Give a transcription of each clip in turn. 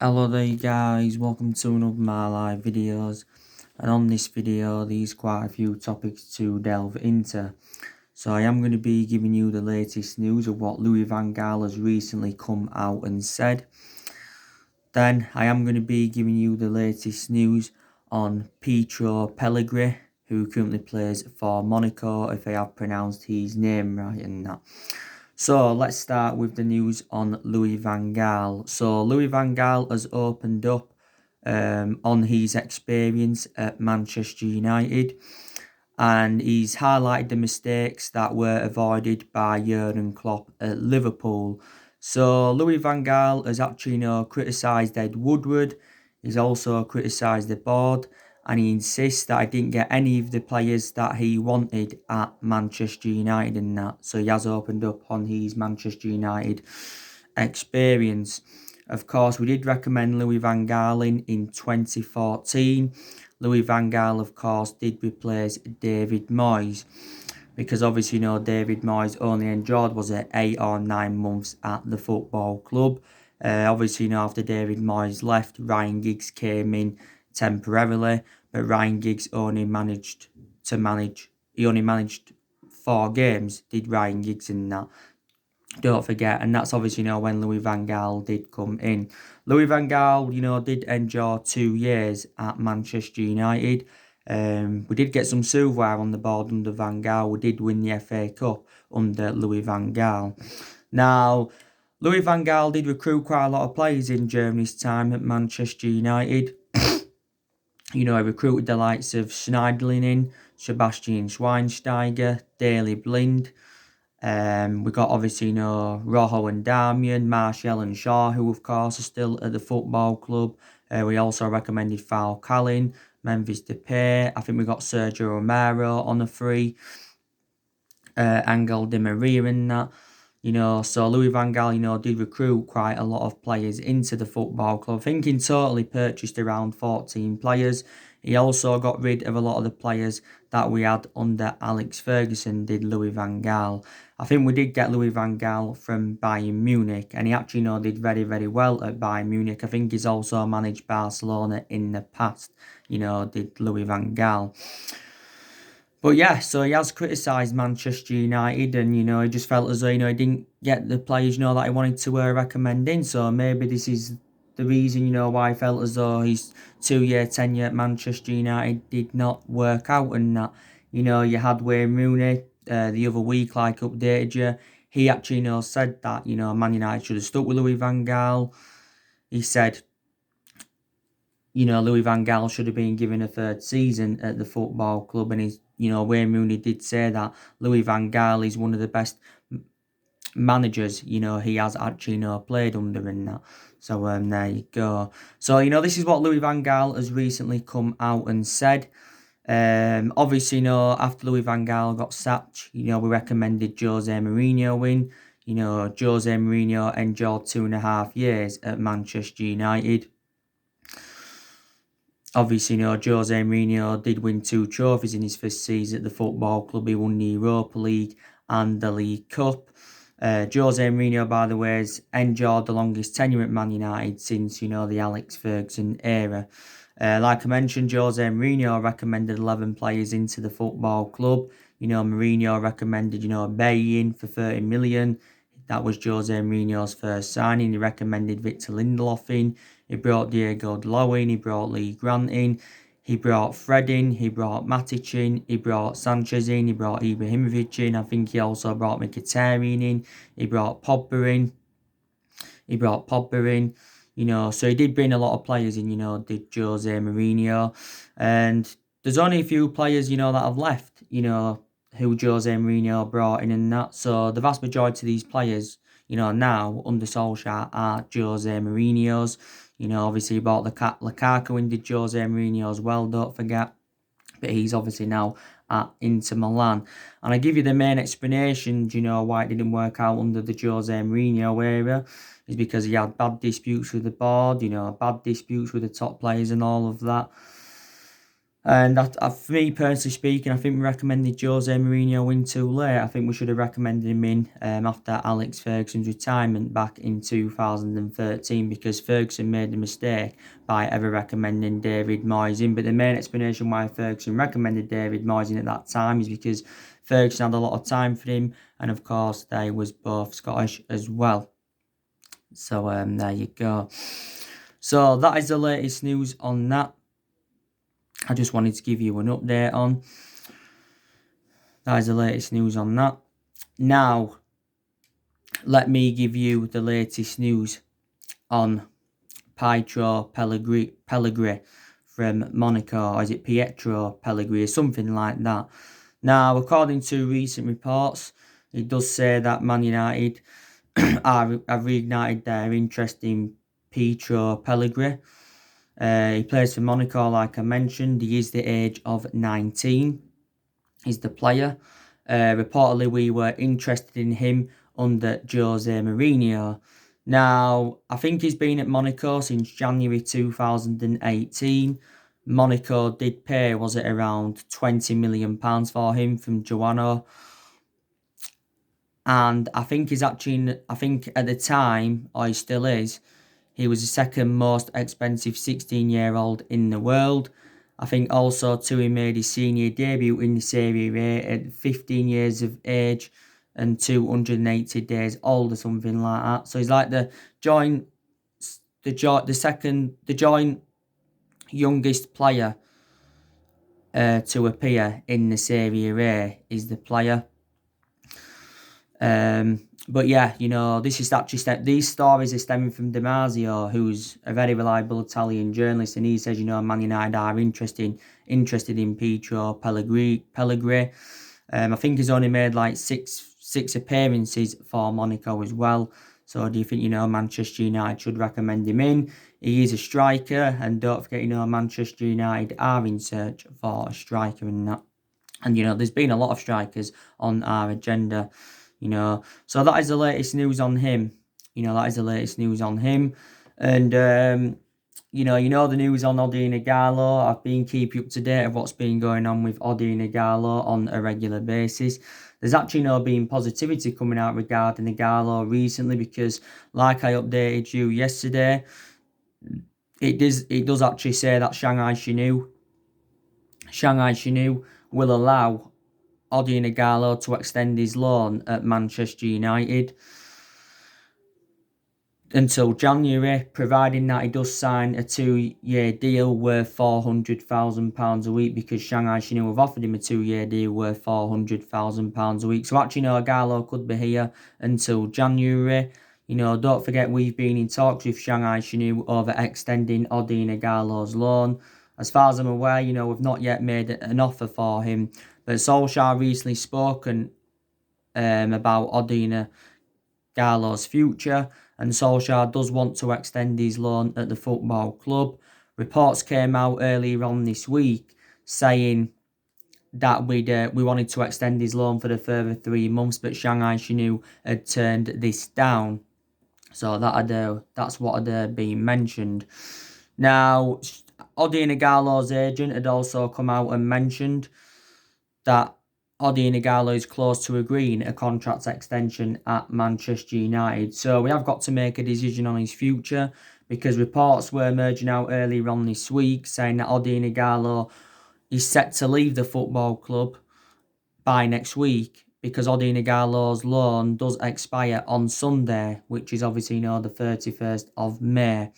Hello there guys, welcome to another of my live videos, and on this video there's quite a few topics to delve into. So I am going to be giving you the latest news of what Louis van Gaal has recently come out and said. Then I am going to be giving you the latest news on Pietro Pellegri, who currently plays for Monaco, if I have pronounced his name right and that. So let's start with the news on Louis van Gaal. So Louis van Gaal has opened up on his experience at Manchester United, and he's highlighted the mistakes that were avoided by Jurgen Klopp at Liverpool. So Louis van Gaal has actually, criticised Ed Woodward. He's also criticised the board, and he insists that I didn't get any of the players that he wanted at Manchester United and that. So he has opened up on his Manchester United experience. Of course, we did recommend Louis van Gaal in 2014. Louis van Gaal, of course, did replace David Moyes, because obviously, David Moyes only enjoyed, was it, 8 or 9 months at the football club. Obviously, after David Moyes left, Ryan Giggs came in temporarily, but Ryan Giggs he only managed 4 games, did Ryan Giggs in that. Don't forget, and that's obviously, when Louis van Gaal did come in. Louis van Gaal, did enjoy 2 years at Manchester United. We did get some silverware on the board under Van Gaal. We did win the FA Cup under Louis van Gaal. Now, Louis van Gaal did recruit quite a lot of players in Germany's time at Manchester United. He recruited the likes of Schneiderlin, Sebastian Schweinsteiger, Daley Blind. We got obviously Rojo and Damian, Martial and Shaw, who of course are still at the football club. We also recommended Foul Callan, Memphis Depay. I think we got Sergio Romero on a free. Angel Di Maria and that. So Louis van Gaal, did recruit quite a lot of players into the football club. I think in total he purchased around 14 players. He also got rid of a lot of the players that we had under Alex Ferguson, did Louis van Gaal. I think we did get Louis van Gaal from Bayern Munich, and he actually, did very, very well at Bayern Munich. I think he's also managed Barcelona in the past, did Louis van Gaal. But yeah, so he has criticised Manchester United, and he just felt as though he didn't get the players that he wanted to recommend in. So maybe this is the reason why he felt as though his 2 year tenure at Manchester United did not work out, and that you had Wayne Rooney the other week, like updated you. He actually said that Man United should have stuck with Louis van Gaal. He said Louis van Gaal should have been given a third season at the football club, and Wayne Rooney did say that Louis van Gaal is one of the best managers, he has actually, played under in that. So, there you go. So, this is what Louis van Gaal has recently come out and said. Obviously, after Louis van Gaal got sacked, we recommended Jose Mourinho in. Jose Mourinho enjoyed 2.5 years at Manchester United. Obviously, Jose Mourinho did win 2 trophies in his first season at the football club. He won the Europa League and the League Cup. Jose Mourinho, by the way, has enjoyed the longest tenure at Man United since, the Alex Ferguson era. Like I mentioned, Jose Mourinho recommended 11 players into the football club. Mourinho recommended, Bay in for 30 million. That was Jose Mourinho's first signing. He recommended Victor Lindelof in. He brought Diego Dalot in. He brought Lee Grant in. He brought Fred in. He brought Matic in. He brought Sanchez in. He brought Ibrahimovic in. I think he also brought Mkhitaryan in. He brought Pogba in. So he did bring a lot of players in, did Jose Mourinho. And there's only a few players, that have left, who Jose Mourinho brought in and that. So the vast majority of these players, now under Solskjaer are Jose Mourinho's. Obviously he bought the Lukaku in, did Jose Mourinho as well, don't forget. But he's obviously now at Inter Milan. And I give you the main explanation, why it didn't work out under the Jose Mourinho era, is because he had bad disputes with the board, bad disputes with the top players and all of that. And for me personally speaking, I think we recommended Jose Mourinho in too late. I think we should have recommended him in after Alex Ferguson's retirement back in 2013, because Ferguson made the mistake by ever recommending David Moyes in. But the main explanation why Ferguson recommended David Moyes in at that time is because Ferguson had a lot of time for him, and of course they was both Scottish as well. So there you go. So that is the latest news on that. I just wanted to give you an update on. That is the latest news on that. Now, let me give you the latest news on Pietro Pellegri from Monaco. Or is it Pietro Pellegri or something like that? Now, according to recent reports, it does say that Man United have reignited their interest in Pietro Pellegri. He plays for Monaco, like I mentioned. He is the age of 19. He's the player. Reportedly, we were interested in him under Jose Mourinho. Now, I think he's been at Monaco since January 2018. Monaco did pay, was it around £20 million for him from Joanna? And I think he's actually, I think at the time, or he still is, he was the second most expensive 16-year-old in the world. I think also too he made his senior debut in the Serie A at 15 years of age and 280 days old or something like that. So he's like the joint youngest player to appear in the Serie A is the player. But yeah, you know, this is actually these stories are stemming from Damasio, who's a very reliable Italian journalist, and he says, you know, Man United are interested in Pietro Pellegri. I think he's only made like six appearances for Monaco as well. So do you think, you know, Manchester United should recommend him in? He is a striker, and don't forget, you know, Manchester United are in search for a striker in that. And, you know, there's been a lot of strikers on our agenda, you know. So that is the latest news on him. You know, that is the latest news on him. And, you know the news on Odin Igalo. I've been keeping up to date of what's been going on with Odin Igalo on a regular basis. There's actually been positivity coming out regarding Igalo recently, because, like I updated you yesterday, it does actually say that Shanghai Shenhua will allow Odin Igalo to extend his loan at Manchester United until January, providing that he does sign a 2-year deal worth £400,000 a week, because Shanghai Shenhua have offered him a 2-year deal worth £400,000 a week. So actually, Igalo could be here until January. You know, don't forget, we've been in talks with Shanghai Shenhua over extending Odin Igalo's loan. As far as I'm aware, you know, we've not yet made an offer for him. But Solskjaer recently spoken about Odin Igalo's future, and Solskjaer does want to extend his loan at the football club. Reports came out earlier on this week saying that we wanted to extend his loan for the further 3 months, but Shanghai Shenhua had turned this down. So that's what had been mentioned. Now, Odin Igalo's agent had also come out and mentioned that Odin Igalo is close to agreeing a contract extension at Manchester United. So we have got to make a decision on his future, because reports were emerging out earlier on this week saying that Odin Igalo is set to leave the football club by next week, because Odin Igalo's loan does expire on Sunday, which is obviously, the 31st of May.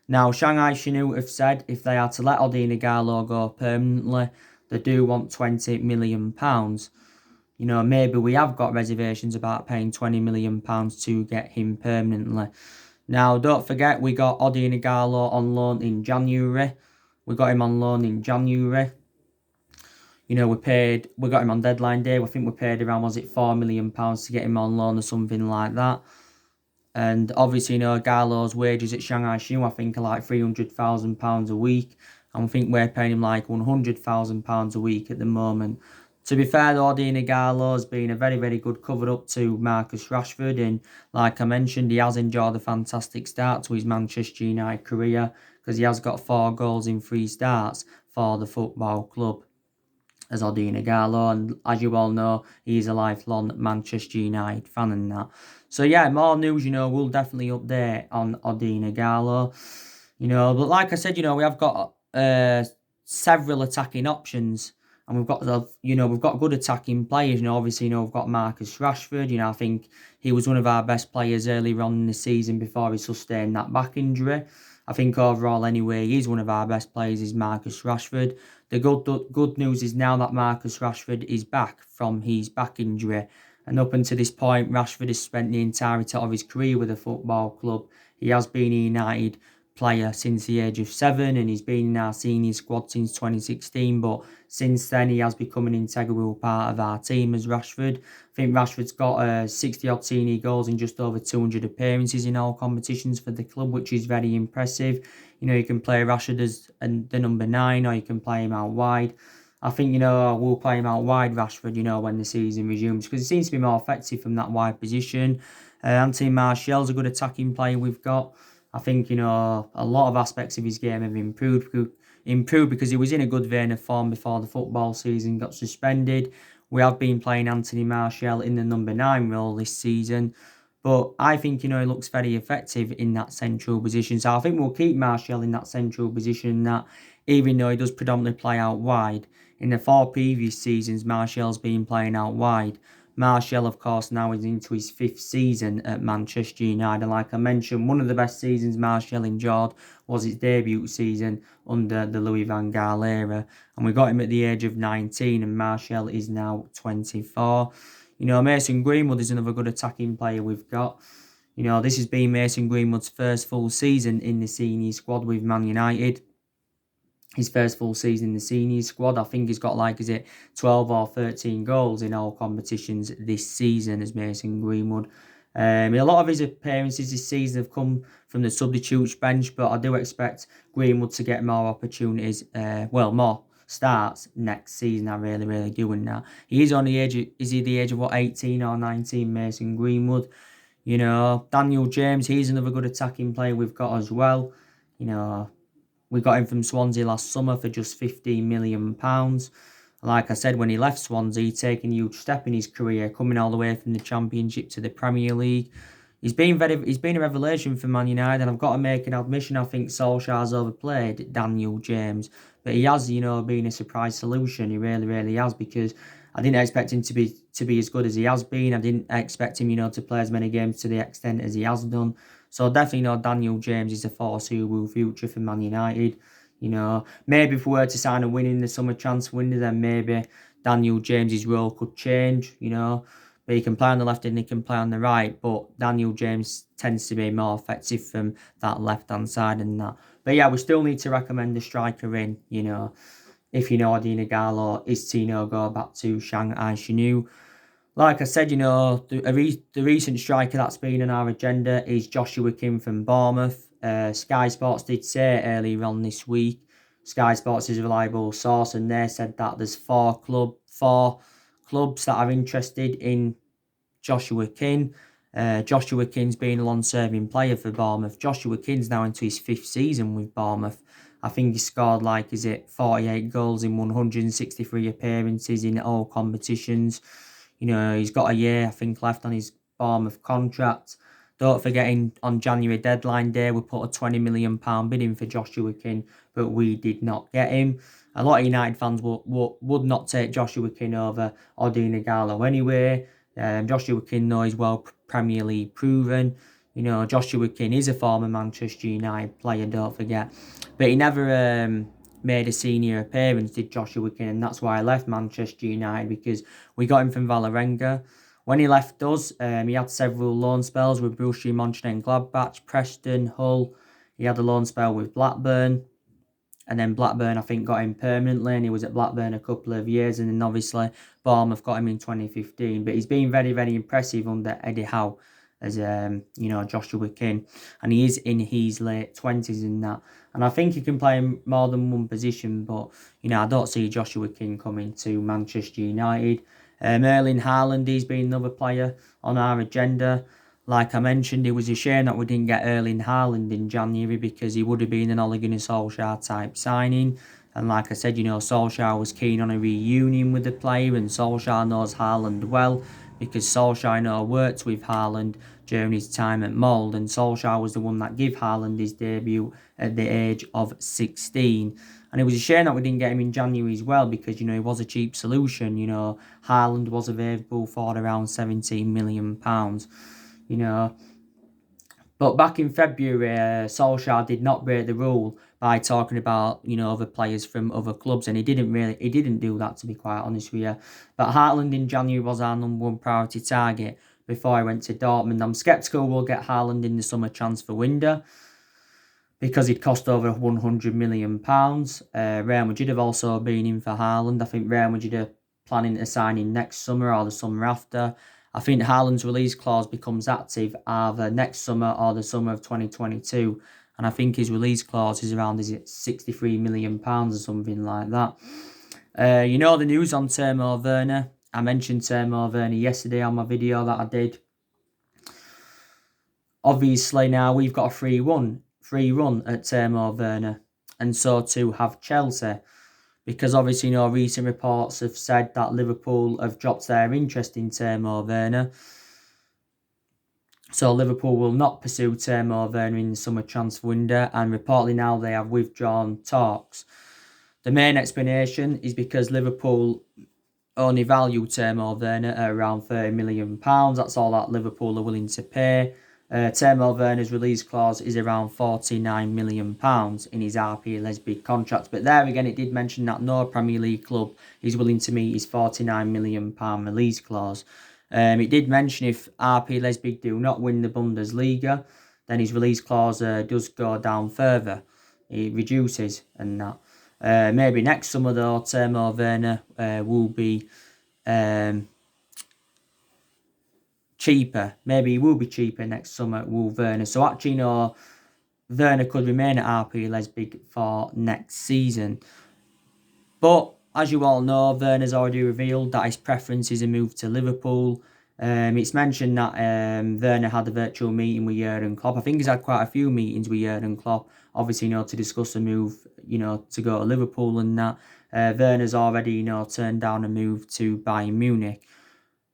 Now, Shanghai Shenhua have said if they are to let Odin Igalo go permanently, they do want £20 million. You know, maybe we have got reservations about paying £20 million to get him permanently. Now, don't forget, we got Odin Igalo on loan in January. We got him on loan in January. You know, we got him on deadline day. I think we paid around, was it £4 million to get him on loan or something like that. And obviously, Igalo's wages at Shanghai Shenhua, I think, are like £300,000 a week. And I think we're paying him like £100,000 a week at the moment. To be fair, though, Odin Igalo's been a very, very good cover-up to Marcus Rashford. And like I mentioned, he has enjoyed a fantastic start to his Manchester United career, because he has got 4 goals in 3 starts for the football club as Gaal, and as you all know, he's a lifelong Manchester United fan and that. So yeah, more news, we'll definitely update on Gaal. But like I said, we have got several attacking options, and we've got we've got good attacking players. Obviously, we've got Marcus Rashford. I think he was one of our best players earlier on in the season before he sustained that back injury. I think overall, anyway, he's one of our best players. Is Marcus Rashford. The good news is now that Marcus Rashford is back from his back injury, and up until this point, Rashford has spent the entirety of his career with a football club. He has been a United player since the age of 7, and he's been in our senior squad since 2016, but since then he has become an integral part of our team as Rashford. I think Rashford's got 60 odd senior goals in just over 200 appearances in all competitions for the club, which is very impressive. You can play Rashford as the number 9, or you can play him out wide. I think, we'll play him out wide, Rashford, when the season resumes, because he seems to be more effective from that wide position. Anthony Martial's a good attacking player we've got. I think, a lot of aspects of his game have improved because he was in a good vein of form before the football season got suspended. We have been playing Anthony Martial in the number 9 role this season. But I think, he looks very effective in that central position. So I think we'll keep Martial in that central position, that even though he does predominantly play out wide. In the 4 previous seasons, Martial's been playing out wide. Martial, of course, now is into his 5th season at Manchester United. And like I mentioned, one of the best seasons Martial enjoyed was his debut season under the Louis van Gaal era. And we got him at the age of 19, and Martial is now 24. Mason Greenwood is another good attacking player we've got. This has been Mason Greenwood's first full season in the senior squad with Man United. His first full season in the senior squad. I think he's got 12 or 13 goals in all competitions this season as Mason Greenwood. A lot of his appearances this season have come from the substitutes bench, but I do expect Greenwood to get more opportunities, more starts next season. I really do. And that he is on the age. Is he the age of 18 or 19? Mason Greenwood. Daniel James. He's another good attacking player we've got as well. We got him from Swansea last summer for just £15 million. Like I said, when he left Swansea, he'd taken a huge step in his career, coming all the way from the Championship to the Premier League. He's been a revelation for Man United, and I've got to make an admission. I think Solskjaer's overplayed Daniel James, but he has, been a surprise solution. He really has, because I didn't expect him to be as good as he has been. I didn't expect him, to play as many games to the extent as he has done. So definitely, Daniel James is a force who will future for Man United. Maybe if we were to sign a win in the summer transfer window, then maybe Daniel James's role could change. But he can play on the left and he can play on the right. But Daniel James tends to be more effective from that left-hand side and that. But yeah, we still need to recommend a striker in, if Gaal, or is Tino go back to Shanghai Shenhua. Like I said, the recent striker that's been on our agenda is Joshua King from Bournemouth. Sky Sports did say earlier on this week, Sky Sports is a reliable source, and they said that there's four clubs that are interested in Joshua King. Joshua King's been a long-serving player for Bournemouth. Joshua King's now into his 5th season with Bournemouth. I think he scored 48 goals in 163 appearances in all competitions. He's got a year, I think, left on his Bournemouth contract. Don't forget, on January deadline day, we put a £20 million bid in for Joshua King, but we did not get him. A lot of United fans would not take Joshua King over Gaal anyway. Joshua King, though, is well Premier League proven. Joshua King is a former Manchester United player, don't forget. But he never made a senior appearance, did Joshua King, and that's why I left Manchester United, because we got him from Vålerenga. When he left us, he had several loan spells with Borussia Mönchengladbach, Preston, Hull. He had a loan spell with Blackburn, and then Blackburn, I think, got him permanently, and he was at Blackburn a couple of years, and then obviously Bournemouth got him in 2015. But he's been very impressive under Eddie Howe as Joshua King, and he is in his late 20s in that, and I think he can play more than one position. But I don't see Joshua King coming to Manchester United. Erling Haaland, he's been another player on our agenda. Like I mentioned, it was a shame that we didn't get Erling Haaland in January, because he would have been an Ole Gunnar Solskjaer type signing. And like I said, you know, Solskjaer was keen on a reunion with the player, and Solskjaer knows Haaland well because Solskjaer, you know, worked with Haaland during his time at Mould, and Solskjaer was the one that gave Haaland his debut at the age of 16. And it was a shame that we didn't get him in January as well because, you know, it was a cheap solution. You know, Haaland was available for around £17 million, you know. But back in February, Solskjaer did not break the rule by talking about, you know, other players from other clubs, and he didn't do that, to be quite honest with you. But Haaland in January was our number one priority target before I went to Dortmund. I'm sceptical we'll get Haaland in the summer transfer window because he'd cost over £100 million. Real Madrid have also been in for Haaland. I think Real Madrid are planning to sign him next summer or the summer after. I think Haaland's release clause becomes active either next summer or the summer of 2022. And I think his release clause is around £63 million or something like that. You know the news on Timo Werner. I mentioned Timo Werner yesterday on my video that I did. Obviously now we've got a free run at Timo Werner, and so too have Chelsea, because obviously, you know, recent reports have said that Liverpool have dropped their interest in Timo Werner. So Liverpool will not pursue Timo Werner in the summer transfer window, and reportedly now they have withdrawn talks. The main explanation is because Liverpool only value Timo Werner at around £30 million. That's all that Liverpool are willing to pay. Timo Werner's release clause is around £49 million in his RB Leipzig contract. But there again, it did mention that no Premier League club is willing to meet his £49 million release clause. It did mention if RB Leipzig do not win the Bundesliga, then his release clause does go down further. It reduces and that. Maybe next summer though, Timo Werner will be cheaper. Maybe he will be cheaper next summer, will Werner. So actually, no, Werner could remain at RB Leipzig for next season. But as you all know, Werner's already revealed that his preference is a move to Liverpool. It's mentioned that Werner had a virtual meeting with Jurgen Klopp. I think he's had quite a few meetings with Jurgen Klopp, obviously, you know, to discuss a move, you know, to go to Liverpool and that. Werner's already, you know, turned down a move to Bayern Munich.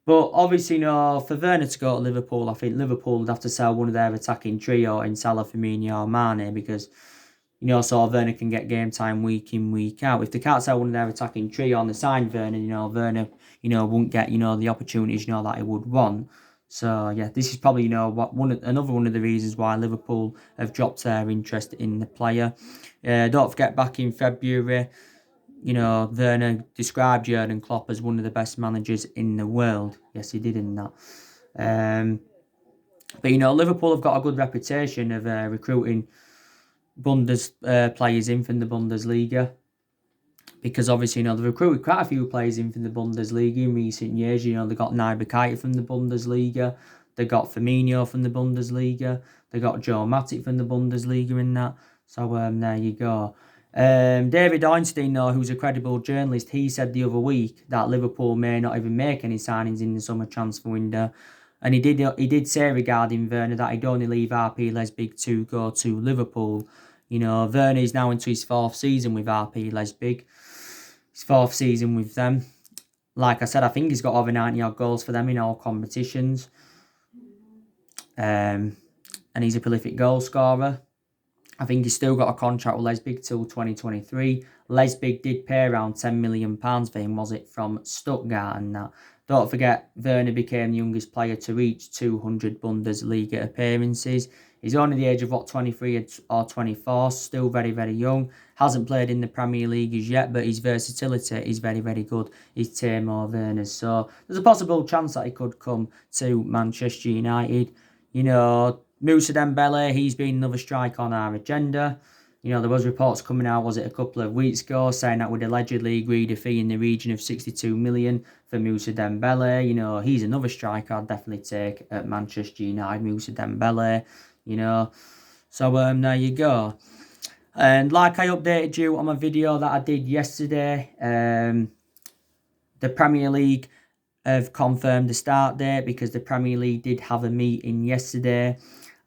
But obviously, you know, for Werner to go to Liverpool, I think Liverpool would have to sell one of their attacking trio in Salah, Firmino or Mane because, you know, so Werner can get game time week in, week out. If they can't sell one of their attacking trio on the side Werner, you know, Werner, you know, won't get, you know, the opportunities, you know, that he would want. So, yeah, this is probably, you know, another one of the reasons why Liverpool have dropped their interest in the player. Don't forget, back in February, you know, Werner described Jurgen Klopp as one of the best managers in the world. Yes, he did in that. But, you know, Liverpool have got a good reputation of recruiting players in from the Bundesliga. Because obviously, you know, they've recruited quite a few players in from the Bundesliga in recent years. You know, they got Naby Keita from the Bundesliga. They got Firmino from the Bundesliga. They got Joe Matip from the Bundesliga in that. So, there you go. David Einstein, though, who's a credible journalist, he said the other week that Liverpool may not even make any signings in the summer transfer window. And he did say regarding Werner that he'd only leave RB Leipzig to go to Liverpool. You know, Werner is now into his fourth season with RB Leipzig. His fourth season with them. Like I said, I think he's got over 90-odd goals for them in all competitions. And he's a prolific goal scorer. I think he's still got a contract with Leipzig till 2023. Leipzig did pay around £10 million for him, was it, from Stuttgart and that. Don't forget, Werner became the youngest player to reach 200 Bundesliga appearances. He's only the age of, 23 or 24, still very, very young. Hasn't played in the Premier League as yet, but his versatility is very, very good. He's Timo Werner's. So there's a possible chance that he could come to Manchester United. You know, Moussa Dembele, he's been another strike on our agenda. You know, there was reports coming out, was it a couple of weeks ago, saying that we'd allegedly agreed a fee in the region of 62 million for Moussa Dembele. You know, he's another striker I'd definitely take at Manchester United, Moussa Dembele. You know, so there you go. And like I updated you on my video that I did yesterday, the Premier League have confirmed the start date because the Premier League did have a meeting yesterday.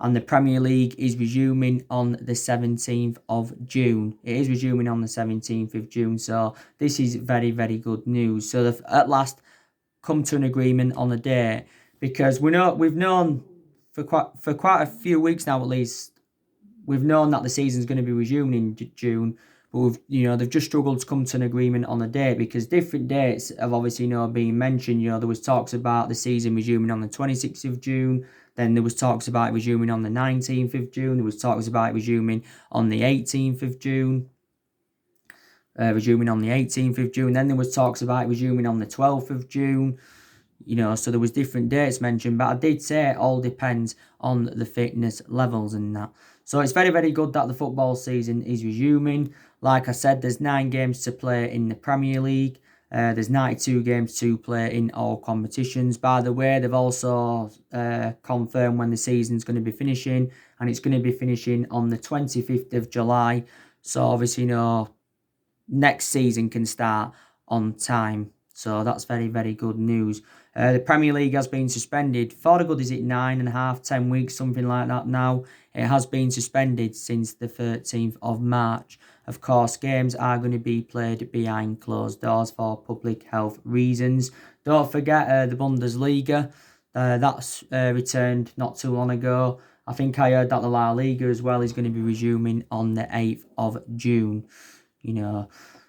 And the Premier League is resuming on the 17th of June. It is resuming on the 17th of June. So this is very, very good news. So they've at last come to an agreement on a date, because we've known for quite a few weeks now, at least, we've known that the season's going to be resuming in June, but they've just struggled to come to an agreement on a date, because different dates have obviously been mentioned. There was talks about the season resuming on the 26th of June. Then there was talks about it resuming on the 19th of June. There was talks about it resuming on the 18th of June. Resuming on the 18th of June. Then there was talks about it resuming on the 12th of June. So there was different dates mentioned, but I did say it all depends on the fitness levels and that. So it's very, very good that the football season is resuming. Like I said, there's 9 games to play in the Premier League. There's 92 games to play in all competitions. By the way, they've also confirmed when the season's going to be finishing, and it's going to be finishing on the 25th of July. So obviously, next season can start on time. So that's very, very good news. The Premier League has been suspended for a good, is it 9.5, 10 weeks, something like that now. It has been suspended since the 13th of March. Of course, games are going to be played behind closed doors for public health reasons. Don't forget the Bundesliga. That's returned not too long ago. I think I heard that the La Liga as well is going to be resuming on the 8th of June.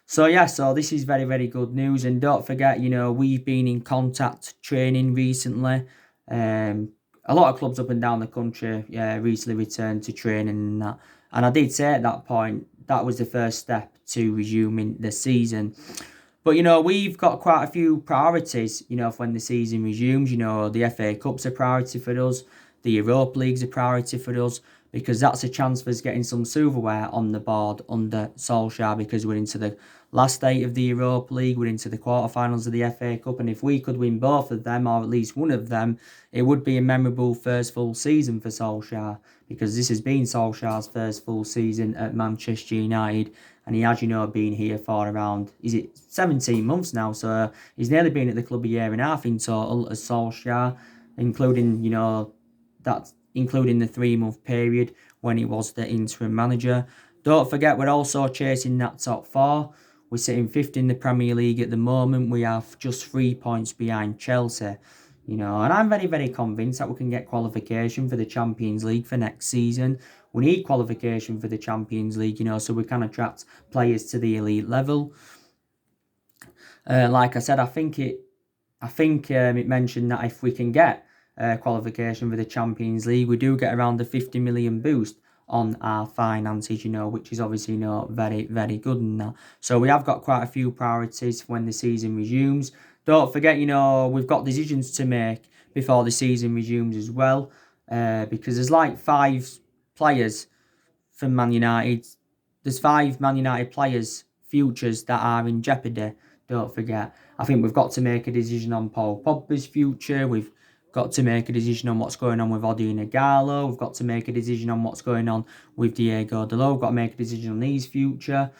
So this is very, very good news. And don't forget, we've been in contact training recently. A lot of clubs up and down the country recently returned to training and that. And I did say at that point, that was the first step to resuming the season. But, we've got quite a few priorities, for when the season resumes. The FA Cup's a priority for us. The Europa League's a priority for us, because that's a chance for us getting some silverware on the board under Solskjaer, because we're into the last state of the Europa League, we're into the quarterfinals of the FA Cup, and if we could win both of them, or at least one of them, it would be a memorable first full season for Solskjaer, because this has been Solskjaer's first full season at Manchester United, and he has, been here for around, 17 months now, so he's nearly been at the club a year and a half in total as Solskjaer, including the 3-month period when he was the interim manager. Don't forget, we're also chasing that top 4. We're sitting 5th in the Premier League at the moment. We have just 3 points behind Chelsea. And I'm very, very convinced that we can get qualification for the Champions League for next season. We need qualification for the Champions League, so we can attract players to the elite level. Like I said, I think it mentioned that if we can get qualification for the Champions League, we do get around the 50 million boost on our finances, which is obviously, very, very good in that. So we have got quite a few priorities when the season resumes. Don't forget, we've got decisions to make before the season resumes as well, because there's like 5 players from Man United. There's 5 Man United players' futures that are in jeopardy. Don't forget. I think we've got to make a decision on Paul Pogba's future. We've got to make a decision on what's going on with Odion Gaal. We've got to make a decision on what's going on with Diego Dalot. We've got to make a decision on his future.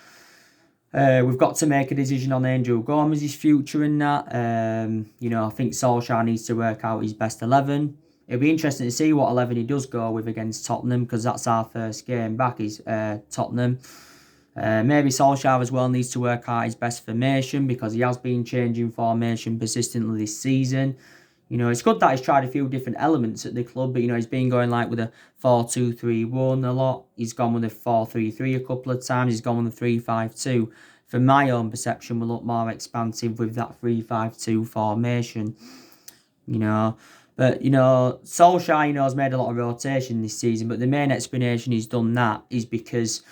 We've got to make a decision on Angel Gomez's future and that. I think Solskjaer needs to work out his best 11. It'll be interesting to see what 11 he does go with against Tottenham, because that's our first game back is Tottenham. Maybe Solskjaer as well needs to work out his best formation, because he has been changing formation persistently this season. It's good that he's tried a few different elements at the club, but, he's been going like with a 4-2-3-1 a lot. He's gone with a 4-3-3 a couple of times. He's gone with a 3-5-2. From my own perception, will look more expansive with that 3-5-2 formation. But, Solskjaer, has made a lot of rotation this season, but the main explanation he's done that is because,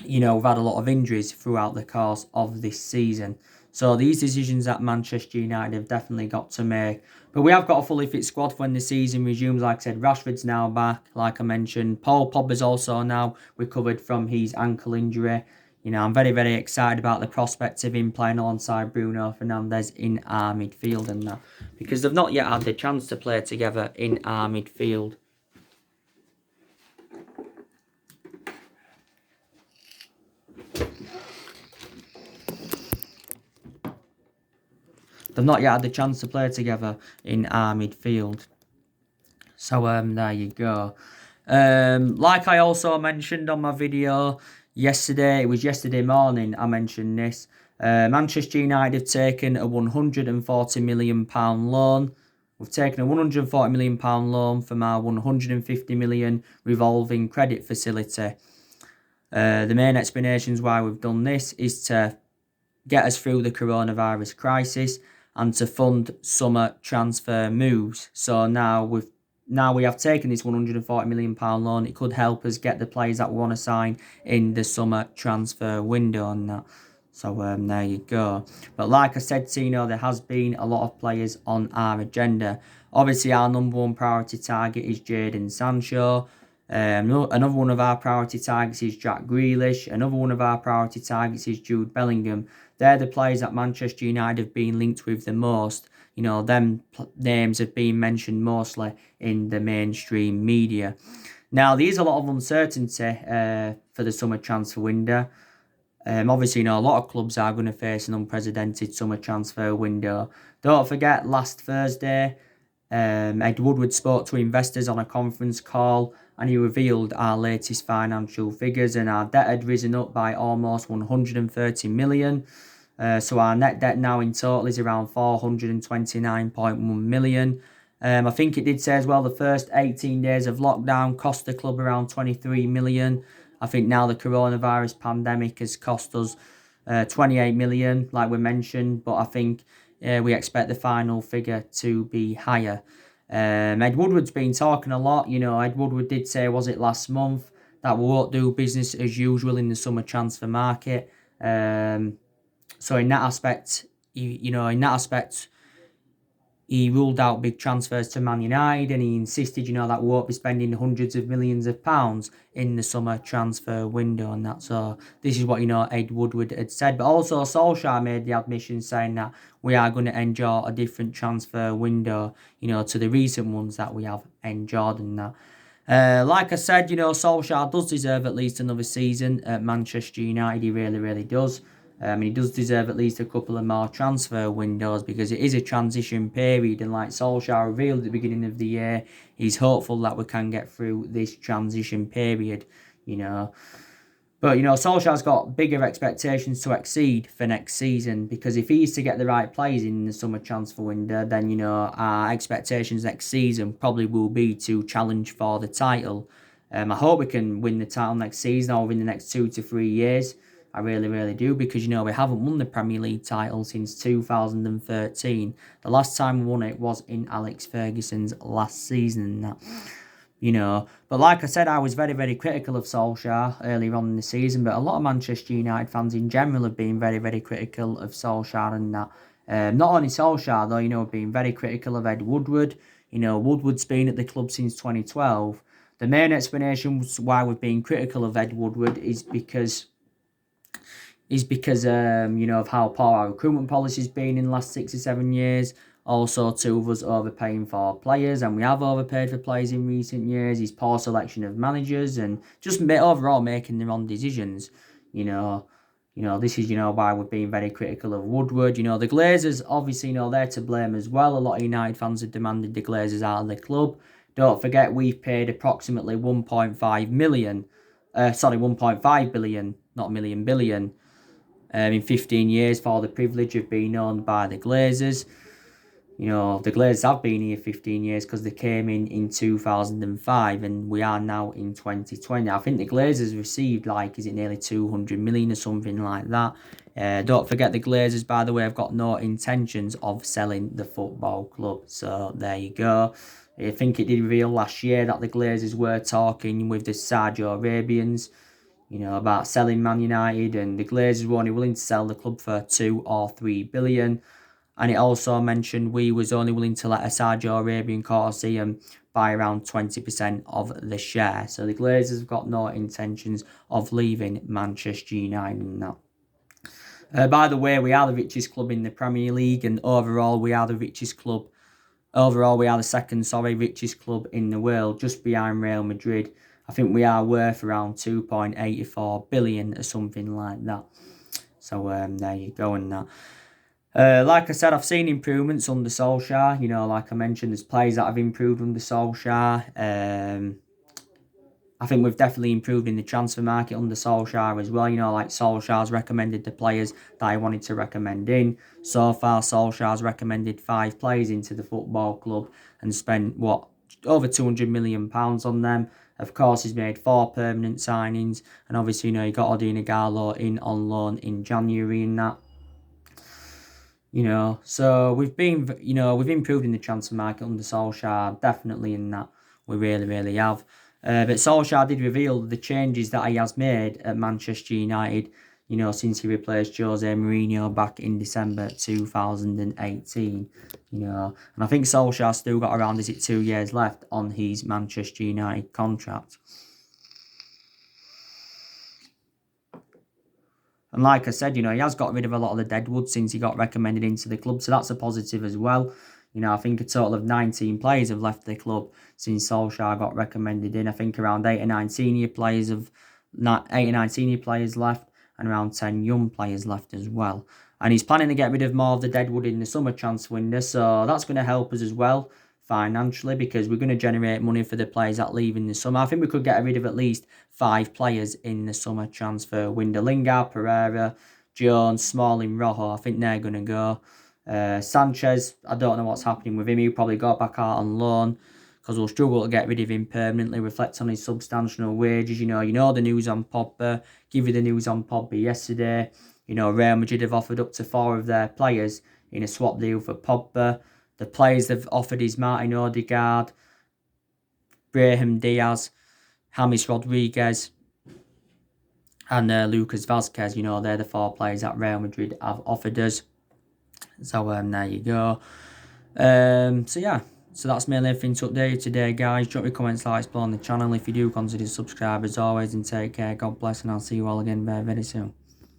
we've had a lot of injuries throughout the course of this season. So these decisions that Manchester United have definitely got to make. But we have got a fully fit squad when the season resumes. Like I said, Rashford's now back, like I mentioned. Paul Pogba's also now recovered from his ankle injury. I'm very, very excited about the prospect of him playing alongside Bruno Fernandes in our midfield and that, because they've not yet had the chance to play together in our midfield. They've not yet had the chance to play together in our midfield. So there you go. Like I also mentioned on my video yesterday, it was yesterday morning I mentioned this. Manchester United have taken a £140 million loan. We've taken a £140 million loan from our £150 million revolving credit facility. The main explanations why we've done this is to get us through the coronavirus crisis and to fund summer transfer moves. So now we have taken this £140 million loan. It could help us get the players that we want to sign in the summer transfer window and that. So there you go. But like I said, Tino, there has been a lot of players on our agenda. Obviously, our number one priority target is Jadon Sancho. Another one of our priority targets is Jack Grealish. Another one of our priority targets is Jude Bellingham. They're the players that Manchester United have been linked with the most. You know, them names have been mentioned mostly in the mainstream media. Now, there is a lot of uncertainty for the summer transfer window. Obviously, you know, a lot of clubs are going to face an unprecedented summer transfer window. Don't forget, last Thursday, Ed Woodward spoke to investors on a conference call and he revealed our latest financial figures, and our debt had risen up by almost 130 million. So our net debt now in total is around 429.1 million. I think it did say as well the first 18 days of lockdown cost the club around 23 million. I think now the coronavirus pandemic has cost us 28 million, like we mentioned, but I think we expect the final figure to be higher. Ed Woodward's been talking a lot. You know, Ed Woodward did say, was it last month, that we won't do business as usual in the summer transfer market. So in that aspect, he ruled out big transfers to Man United, and he insisted, you know, that we won't be spending hundreds of millions of pounds in the summer transfer window and that. So this is what, you know, Ed Woodward had said. But also Solskjaer made the admission saying that we are going to enjoy a different transfer window, you know, to the recent ones that we have enjoyed and that. Like I said, you know, Solskjaer does deserve at least another season at Manchester United. He really, really does. He does deserve at least a couple of more transfer windows because it is a transition period, and like Solskjaer revealed at the beginning of the year, he's hopeful that we can get through this transition period, you know. But, you know, Solskjaer's got bigger expectations to exceed for next season, because if he's to get the right players in the summer transfer window, then, you know, our expectations next season probably will be to challenge for the title. I hope we can win the title next season or within the next 2 to 3 years. I really, really do, because, you know, we haven't won the Premier League title since 2013. The last time we won it was in Alex Ferguson's last season and that. You know, but like I said, I was very, very critical of Solskjaer earlier on in the season, but a lot of Manchester United fans in general have been very, very critical of Solskjaer and that. Not only Solskjaer, though, you know, been very critical of Ed Woodward. You know, Woodward's been at the club since 2012. The main explanation why we've been critical of Ed Woodward is because you know, of how poor our recruitment policy has been in the last 6 or 7 years. Also, two of us overpaying for players, and we have overpaid for players in recent years. His poor selection of managers, and just overall making the wrong decisions. You know, this is, you know, why we've been very critical of Woodward. You know, the Glazers, obviously, you know, they're to blame as well. A lot of United fans have demanded the Glazers out of the club. Don't forget, we've paid approximately 1.5 billion, not million, billion, in 15 years for the privilege of being owned by the Glazers. You know, the Glazers have been here 15 years because they came in 2005, and we are now in 2020. I think the Glazers received, like, is it nearly 200 million or something like that? Don't forget, the Glazers, by the way, have got no intentions of selling the football club. So there you go. I think it did reveal last year that the Glazers were talking with the Saudi Arabians, you know, about selling Man United, and the Glazers were only willing to sell the club for 2 or 3 billion. And it also mentioned we was only willing to let a Saudi Arabian consortium buy around 20% of the share. So the Glazers have got no intentions of leaving Manchester United and that. By the way, we are the richest club in the Premier League, and overall we are the second richest club in the world, just behind Real Madrid. I think we are worth around 2.84 billion or something like that. So there you go and that. Like I said, I've seen improvements under Solskjaer. You know, like I mentioned, there's players that have improved under Solskjaer. I think we've definitely improved in the transfer market under Solskjaer as well. You know, like Solskjaer's recommended the players that he wanted to recommend in. So far, Solskjaer's recommended 5 players into the football club and spent, what, over £200 million on them. Of course, he's made 4 permanent signings. And obviously, you know, he got Odina Gaal in on loan in January and that. You know, so we've improved in the transfer market under Solskjaer, definitely in that. We really, really have. But Solskjaer did reveal the changes that he has made at Manchester United, you know, since he replaced Jose Mourinho back in December 2018, you know. And I think Solskjaer's still got around, 2 years left on his Manchester United contract. And like I said, you know, he has got rid of a lot of the deadwood since he got recommended into the club. So that's a positive as well. You know, I think a total of 19 players have left the club since Solskjaer got recommended in. I think around 8 or 9 senior players left and around 10 young players left as well. And he's planning to get rid of more of the deadwood in the summer transfer window. So that's going to help us as well financially, because we're going to generate money for the players that leave in the summer. I think we could get rid of at least 5 players in the summer transfer window. Lingard, Pereira, Jones, Smalling, Rojo, I think they're going to go. Sanchez, I don't know what's happening with him. He'll probably go back out on loan because we'll struggle to get rid of him permanently. Reflect on his substantial wages. You know the news on Pogba. Give you the news on Pogba yesterday. You know, Real Madrid have offered up to 4 of their players in a swap deal for Pogba. The players they've offered is Martin Odegaard, Brahim Diaz, James Rodriguez, and Lucas Vazquez. You know, they're the 4 players that Real Madrid have offered us. So there you go. So yeah, so that's mainly everything to update you today, guys. Drop your comments, like, explore on the channel. If you do, consider subscribe as always, and take care. God bless, and I'll see you all again very, very soon.